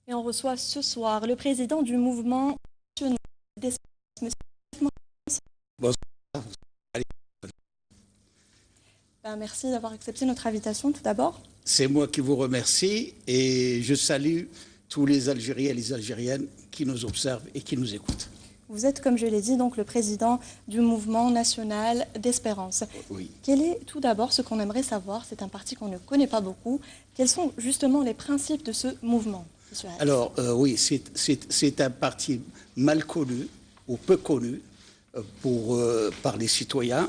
Et on reçoit ce soir le président du mouvement national d'Espérance, Monsieur Mohamed. Bonsoir. Merci d'avoir accepté notre invitation tout d'abord. C'est moi qui vous remercie et je salue tous les Algériens et les Algériennes qui nous observent et qui nous écoutent. Vous êtes, comme je l'ai dit, donc le président du mouvement national d'Espérance. Oui. Quel est tout d'abord ce qu'on aimerait savoir? C'est un parti qu'on ne connaît pas beaucoup. Quels sont justement les principes de ce mouvement, monsieur Haas? Alors, oui, c'est un parti mal connu ou peu connu par les citoyens.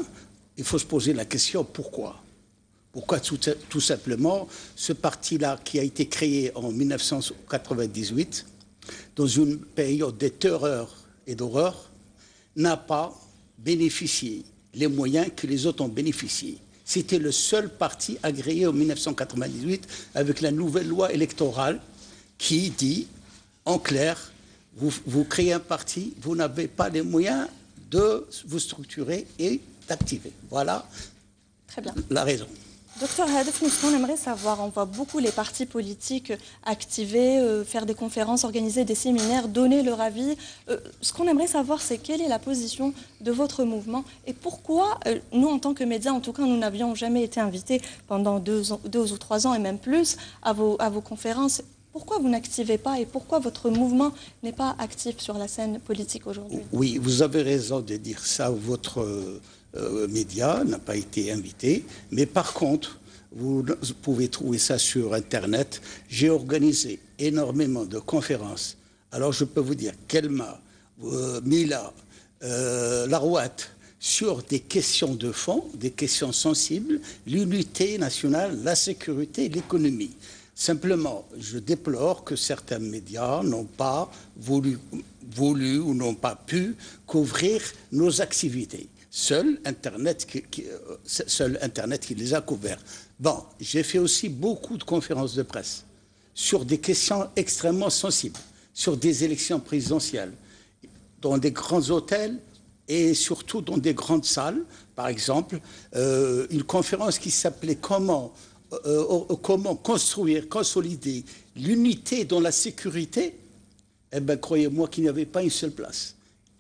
Il faut se poser la question pourquoi? Pourquoi tout simplement ce parti-là qui a été créé en 1998 dans une période de terreur et d'horreur n'a pas bénéficié les moyens que les autres ont bénéficiés. C'était le seul parti agréé en 1998 avec la nouvelle loi électorale qui dit en clair, vous créez un parti, vous n'avez pas les moyens de vous structurer et d'activer. Voilà. Très bien. La raison. Docteur Hadef, nous, ce qu'on aimerait savoir, on voit beaucoup les partis politiques activer, faire des conférences, organiser des séminaires, donner leur avis. Ce qu'on aimerait savoir, c'est quelle est la position de votre mouvement et pourquoi, nous, en tant que médias, en tout cas, nous n'avions jamais été invités pendant 2 ou 3 ans et même plus à vos conférences. Pourquoi vous n'activez pas et pourquoi votre mouvement n'est pas actif sur la scène politique aujourd'hui? Oui, vous avez raison de dire ça. Votre média n'a pas été invité. Mais par contre, vous pouvez trouver ça sur Internet. J'ai organisé énormément de conférences. Alors, je peux vous dire qu'Elma, Mila, Larouat, sur des questions de fond, des questions sensibles, l'unité nationale, la sécurité, l'économie. Simplement, je déplore que certains médias n'ont pas voulu ou n'ont pas pu couvrir nos activités. Seul Internet qui les a couverts. Bon, j'ai fait aussi beaucoup de conférences de presse sur des questions extrêmement sensibles, sur des élections présidentielles, dans des grands hôtels et surtout dans des grandes salles. Par exemple, une conférence qui s'appelait comment construire, consolider l'unité dans la sécurité, eh bien, croyez-moi qu'il n'y avait pas une seule place.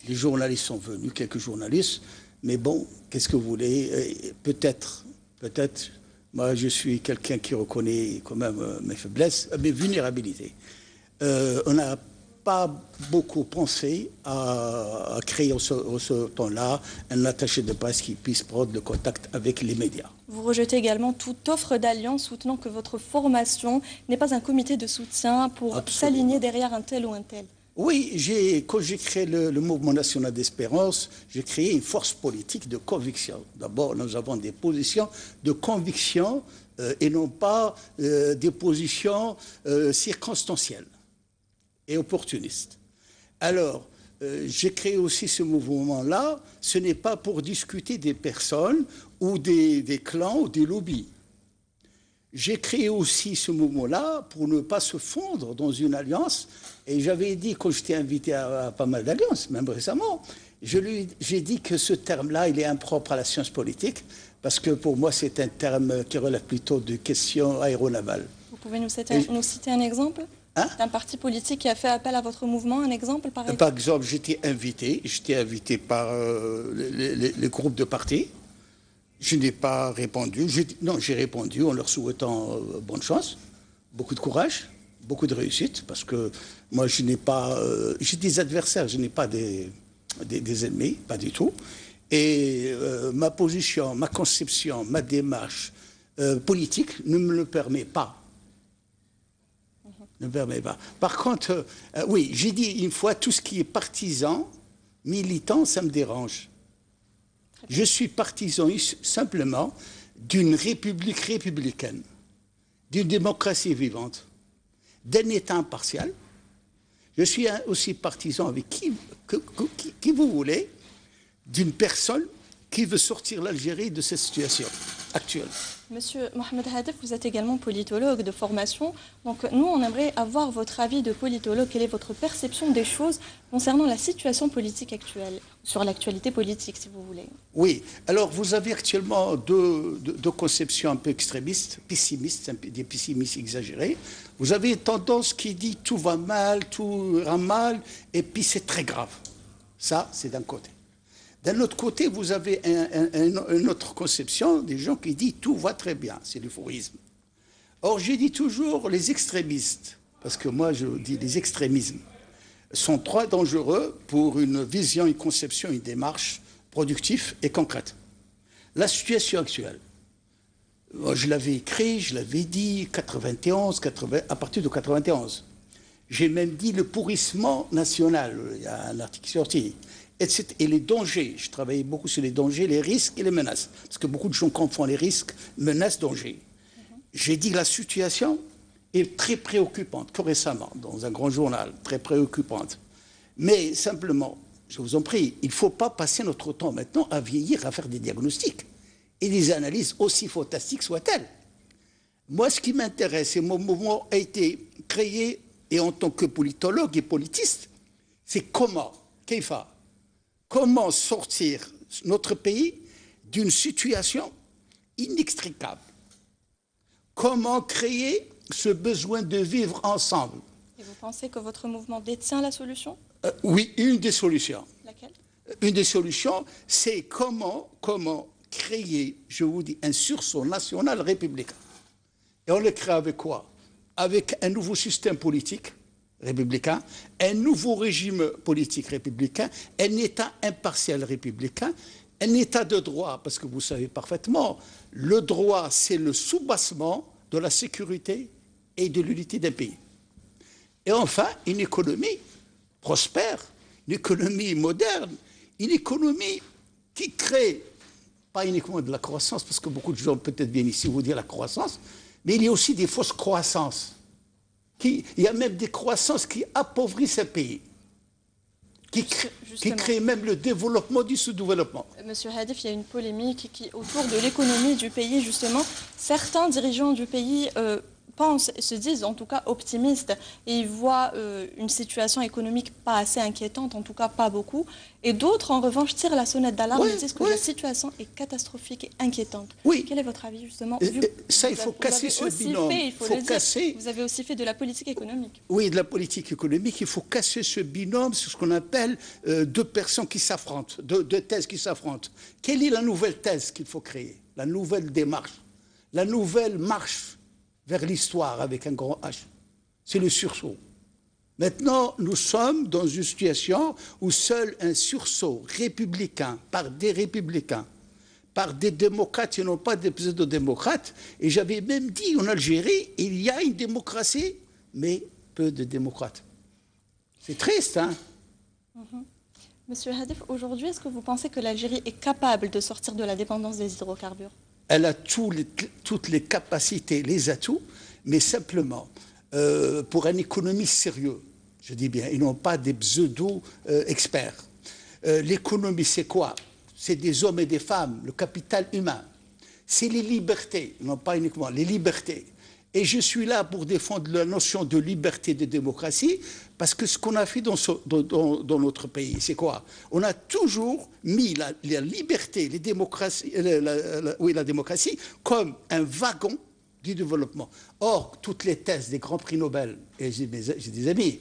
Les journalistes sont venus, quelques journalistes, mais bon, qu'est-ce que vous voulez? Peut-être, moi je suis quelqu'un qui reconnaît quand même mes faiblesses, mes vulnérabilités. On n'a pas beaucoup pensé à créer en ce temps-là un attaché de presse qui puisse prendre le contact avec les médias. Vous rejetez également toute offre d'alliance soutenant que votre formation n'est pas un comité de soutien pour s'aligner derrière un tel ou un tel. Oui, quand j'ai créé le mouvement national d'espérance, j'ai créé une force politique de conviction. D'abord, nous avons des positions de conviction et non pas des positions circonstancielles et opportunistes. Alors, j'ai créé aussi ce mouvement-là. Ce n'est pas pour discuter des personnes ou des clans ou des lobbies. J'ai créé aussi ce mouvement-là pour ne pas se fondre dans une alliance. Et j'avais dit, quand j'étais invité à pas mal d'alliances, même récemment, j'ai dit que ce terme-là, il est impropre à la science politique, parce que pour moi, c'est un terme qui relève plutôt de questions aéronavales. Vous pouvez nous citer un exemple d'un parti politique qui a fait appel à votre mouvement, un exemple par exemple? Par exemple, j'étais invité par les groupes de partis. Je n'ai pas répondu. Non, j'ai répondu en leur souhaitant bonne chance, beaucoup de courage, beaucoup de réussite, parce que moi, je n'ai pas... j'ai des adversaires, je n'ai pas des ennemis, pas du tout. Et ma position, ma conception, ma démarche politique ne me le permet pas. Ne me permet pas. Par contre, oui, j'ai dit une fois, tout ce qui est partisan, militant, ça me dérange. Je suis partisan simplement d'une république républicaine, d'une démocratie vivante, d'un État impartial. Je suis aussi partisan avec qui vous voulez, d'une personne qui veut sortir l'Algérie de cette situation. actuelle. Monsieur Mohamed Hadef, vous êtes également politologue de formation. Donc nous, on aimerait avoir votre avis de politologue. Quelle est votre perception des choses concernant la situation politique actuelle, sur l'actualité politique, si vous voulez? Oui, alors vous avez actuellement deux conceptions un peu extrémistes, pessimistes, des pessimistes exagérés. Vous avez une tendance qui dit tout va mal, tout ira mal, et puis c'est très grave. Ça, c'est d'un côté. D'un autre côté, vous avez une autre conception des gens qui disent tout va très bien, c'est l'euphorisme. Or, je dis toujours les extrémistes, parce que moi je dis les extrémismes, sont trop dangereux pour une vision, une conception, une démarche productive et concrète. La situation actuelle, je l'avais écrit, je l'avais dit, 91, à partir de 91. J'ai même dit le pourrissement national, il y a un article sorti. Et les dangers, je travaillais beaucoup sur les dangers, les risques et les menaces. Parce que beaucoup de gens confondent les risques, menaces, dangers. J'ai dit que la situation est très préoccupante, que récemment, dans un grand journal, très préoccupante. Mais simplement, je vous en prie, il ne faut pas passer notre temps maintenant à vieillir, à faire des diagnostics et des analyses aussi fantastiques soient-elles. Moi, ce qui m'intéresse, et mon mouvement a été créé, et en tant que politologue et politiste, c'est comment sortir notre pays d'une situation inextricable. Comment créer ce besoin de vivre ensemble. Et vous pensez que votre mouvement détient la solution? Oui, une des solutions. Laquelle? Une des solutions, c'est comment créer, je vous dis, un sursaut national républicain. Et on le crée avec quoi? Avec un nouveau système politique républicain, un nouveau régime politique républicain, un État impartial républicain, un État de droit, parce que vous savez parfaitement, le droit, c'est le soubassement de la sécurité et de l'unité d'un pays. Et enfin, une économie prospère, une économie moderne, une économie qui crée, pas uniquement de la croissance, parce que beaucoup de gens peut-être viennent ici vous dire la croissance, mais il y a aussi des fausses croissances. Il y a même des croissances qui appauvrissent un pays, qui créent même le développement du sous-développement. Monsieur Hadef, il y a une polémique autour de l'économie du pays, justement. Certains dirigeants du pays se disent en tout cas optimistes et ils voient une situation économique pas assez inquiétante, en tout cas pas beaucoup. Et d'autres, en revanche, tirent la sonnette d'alarme et disent que la situation est catastrophique et inquiétante. Oui. Quel est votre avis, justement? Ça, il faut casser ce binôme. Vous avez aussi fait de la politique économique. Oui, de la politique économique. Il faut casser ce binôme, c'est ce qu'on appelle deux personnes qui s'affrontent, deux thèses qui s'affrontent. Quelle est la nouvelle thèse qu'il faut créer? La nouvelle démarche, la nouvelle marche vers l'histoire avec un grand H. C'est le sursaut. Maintenant, nous sommes dans une situation où seul un sursaut républicain, par des républicains, par des démocrates et non pas des pseudo-démocrates, et j'avais même dit en Algérie, il y a une démocratie, mais peu de démocrates. C'est triste, hein? Monsieur Hadef, aujourd'hui, est-ce que vous pensez que l'Algérie est capable de sortir de la dépendance des hydrocarbures? Elle a toutes les capacités, les atouts, mais simplement, pour un économiste sérieux, je dis bien, ils n'ont pas des pseudo-experts. L'économie, c'est quoi? C'est des hommes et des femmes, le capital humain. C'est les libertés, non pas uniquement, les libertés. Et je suis là pour défendre la notion de liberté et de démocratie, parce que ce qu'on a fait dans notre pays, c'est quoi? On a toujours mis la liberté, la démocratie, comme un wagon du développement. Or, toutes les thèses des grands prix Nobel, et j'ai des amis,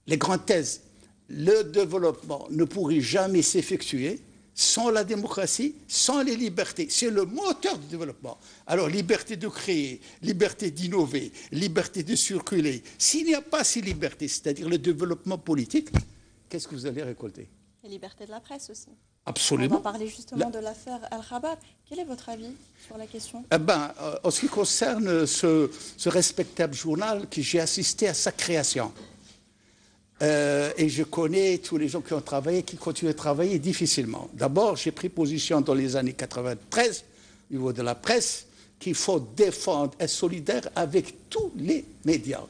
les grandes thèses, le développement ne pourrait jamais s'effectuer sans la démocratie, sans les libertés. C'est le moteur du développement. Alors, liberté de créer, liberté d'innover, liberté de circuler. S'il n'y a pas ces libertés, c'est-à-dire le développement politique, qu'est-ce que vous allez récolter? La liberté de la presse aussi. Absolument. On va parler justement de l'affaire Al-Khabar. Quel est votre avis sur la question? En ce qui concerne ce respectable journal, que j'ai assisté à sa création, et je connais tous les gens qui ont travaillé, qui continuent à travailler difficilement. D'abord, j'ai pris position dans les années 93, au niveau de la presse, qu'il faut défendre, être solidaire avec tous les médias.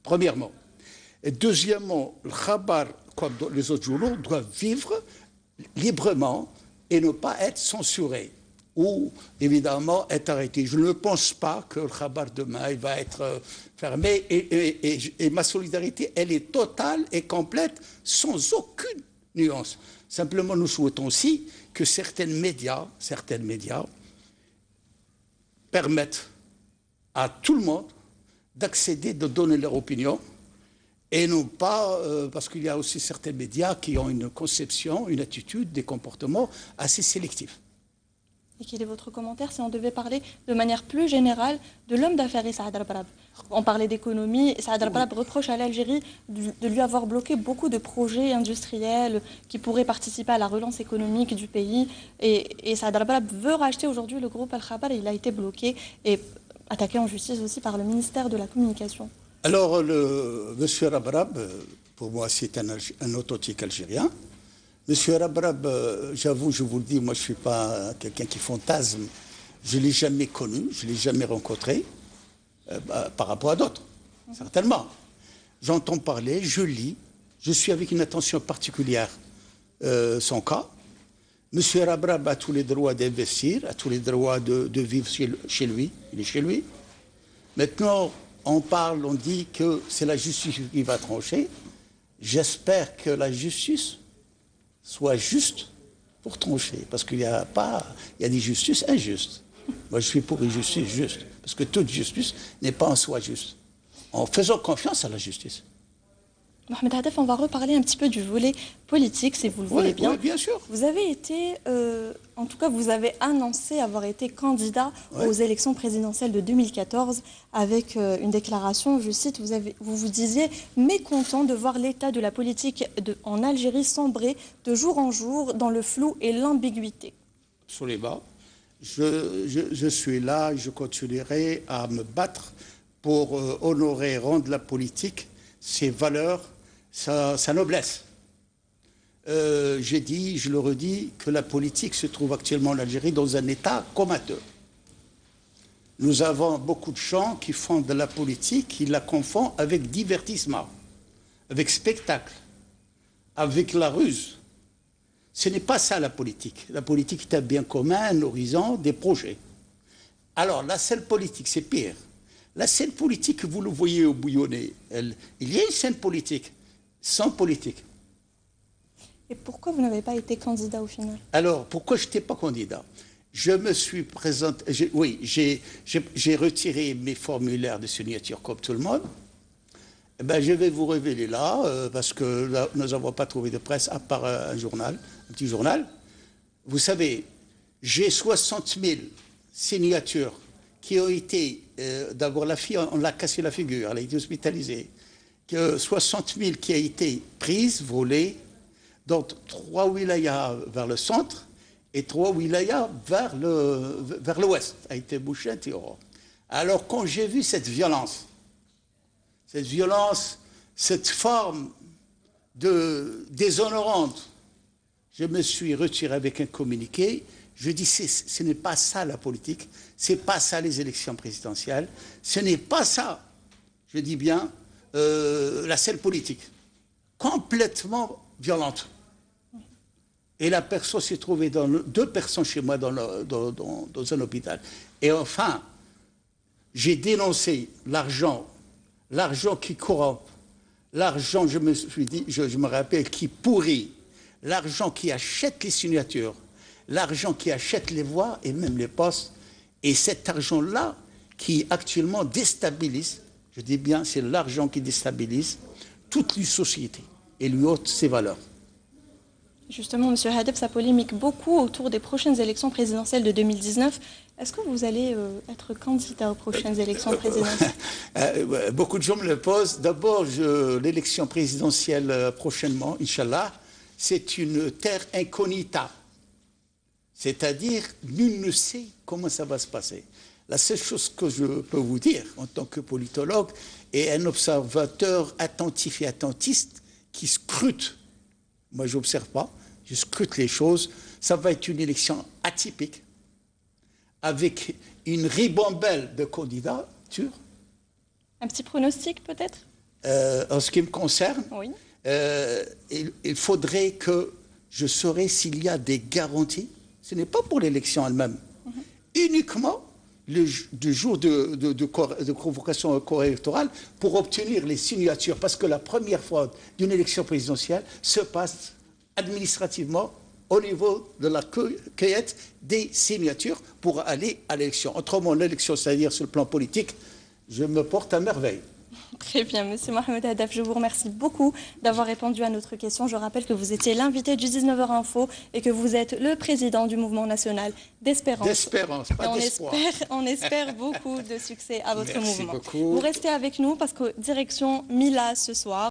Premièrement. Et deuxièmement, le Khabar, comme les autres journaux, doivent vivre librement et ne pas être censurés. ou évidemment être arrêté. Je ne pense pas que le Khabar demain il va être fermé et ma solidarité, elle est totale et complète sans aucune nuance. Simplement, nous souhaitons aussi que certains médias permettent à tout le monde d'accéder, de donner leur opinion, et non pas, parce qu'il y a aussi certains médias qui ont une conception, une attitude, des comportements assez sélectifs. Et quel est votre commentaire si on devait parler de manière plus générale de l'homme d'affaires Saad Al-Brab? On parlait d'économie, Saad Al-Brab reproche à l'Algérie de lui avoir bloqué beaucoup de projets industriels qui pourraient participer à la relance économique du pays. Et Saad Al-Brab veut racheter aujourd'hui le groupe Al-Khabar et il a été bloqué et attaqué en justice aussi par le ministère de la Communication. Alors, monsieur Al-Brab, pour moi, c'est un authentique Algérien. Monsieur Rabrab, j'avoue, je vous le dis, moi je ne suis pas quelqu'un qui fantasme. Je ne l'ai jamais connu, je ne l'ai jamais rencontré, par rapport à d'autres, certainement. J'entends parler, je lis, je suis avec une attention particulière son cas. Monsieur Rabrab a tous les droits d'investir, a tous les droits de vivre chez lui, il est chez lui. Maintenant, on parle, on dit que c'est la justice qui va trancher. J'espère que la justice soit juste pour trancher, parce qu'il y a des justices injustes. Moi, je suis pour une justice juste, parce que toute justice n'est pas en soi juste. En faisant confiance à la justice. Mohamed Hadef, on va reparler un petit peu du volet politique, si vous le voulez bien. Oui, bien sûr. Vous avez été, en tout cas, vous avez annoncé avoir été candidat aux élections présidentielles de 2014 avec une déclaration, je cite, vous disiez « mécontent de voir l'état de la politique en Algérie sombrer de jour en jour dans le flou et l'ambiguïté ». Absolument. Je suis là, je continuerai à me battre pour honorer, rendre la politique ses valeurs, sa noblesse. J'ai dit, je le redis, que la politique se trouve actuellement en Algérie dans un état comateux. Nous avons beaucoup de gens qui font de la politique, qui la confondent avec divertissement, avec spectacle, avec la ruse. Ce n'est pas ça la politique. La politique est un bien commun, un horizon, des projets. Alors, la scène politique, c'est pire. La scène politique, vous le voyez au bouillonné, il y a une scène politique, sans politique. Et pourquoi vous n'avez pas été candidat au final? Alors, pourquoi je n'étais pas candidat? Je me suis présenté, j'ai retiré mes formulaires de signature comme tout le monde. Eh ben, je vais vous révéler là, parce que là, nous n'avons pas trouvé de presse, à part un journal, un petit journal. Vous savez, j'ai 60 000 signatures qui ont été, d'abord la fille, on l'a cassé la figure, elle a été hospitalisée, que 60 000 qui a été prises, volées, dans 3 wilayas vers le centre et 3 wilayas vers l'ouest, a été bouché un tir. Alors quand j'ai vu cette violence, cette forme déshonorante, je me suis retiré avec un communiqué. Je dis, ce n'est pas ça la politique, ce n'est pas ça les élections présidentielles, ce n'est pas ça, je dis bien, la scène politique, complètement violente. Et la personne s'est trouvée deux personnes chez moi dans un hôpital. Et enfin, j'ai dénoncé l'argent qui corrompt, l'argent, je me suis dit, je me rappelle, qui pourrit, l'argent qui achète les signatures, l'argent qui achète les voix et même les postes, et cet argent-là qui actuellement déstabilise, je dis bien, c'est l'argent qui déstabilise toute une société et lui ôte ses valeurs. Justement, M. Hadef, ça polémique beaucoup autour des prochaines élections présidentielles de 2019. Est-ce que vous allez être candidat aux prochaines élections présidentielles? Beaucoup de gens me le posent. D'abord, l'élection présidentielle prochainement, Inch'Allah, c'est une terre incognita. C'est-à-dire, nul ne sait comment ça va se passer. La seule chose que je peux vous dire, en tant que politologue, et un observateur attentif et attentiste qui scrute, moi je n'observe pas, je scrute les choses, ça va être une élection atypique, avec une ribambelle de candidatures. Un petit pronostic peut-être? En ce qui me concerne, oui. Il faudrait que je saurais s'il y a des garanties. Ce n'est pas pour l'élection elle-même. uniquement du jour de convocation au corps électoral pour obtenir les signatures, parce que la première fois d'une élection présidentielle se passe administrativement au niveau de la cueillette des signatures pour aller à l'élection. Autrement, l'élection, c'est-à-dire sur le plan politique, je me porte à merveille. Très bien, Monsieur Mohamed Hadaf, je vous remercie beaucoup d'avoir répondu à notre question. Je rappelle que vous étiez l'invité du 19h Info et que vous êtes le président du mouvement national d'Espérance. D'Espérance, pas d'espoir. On espère beaucoup de succès à votre Merci mouvement. beaucoup. Vous restez avec nous parce que direction Mila ce soir.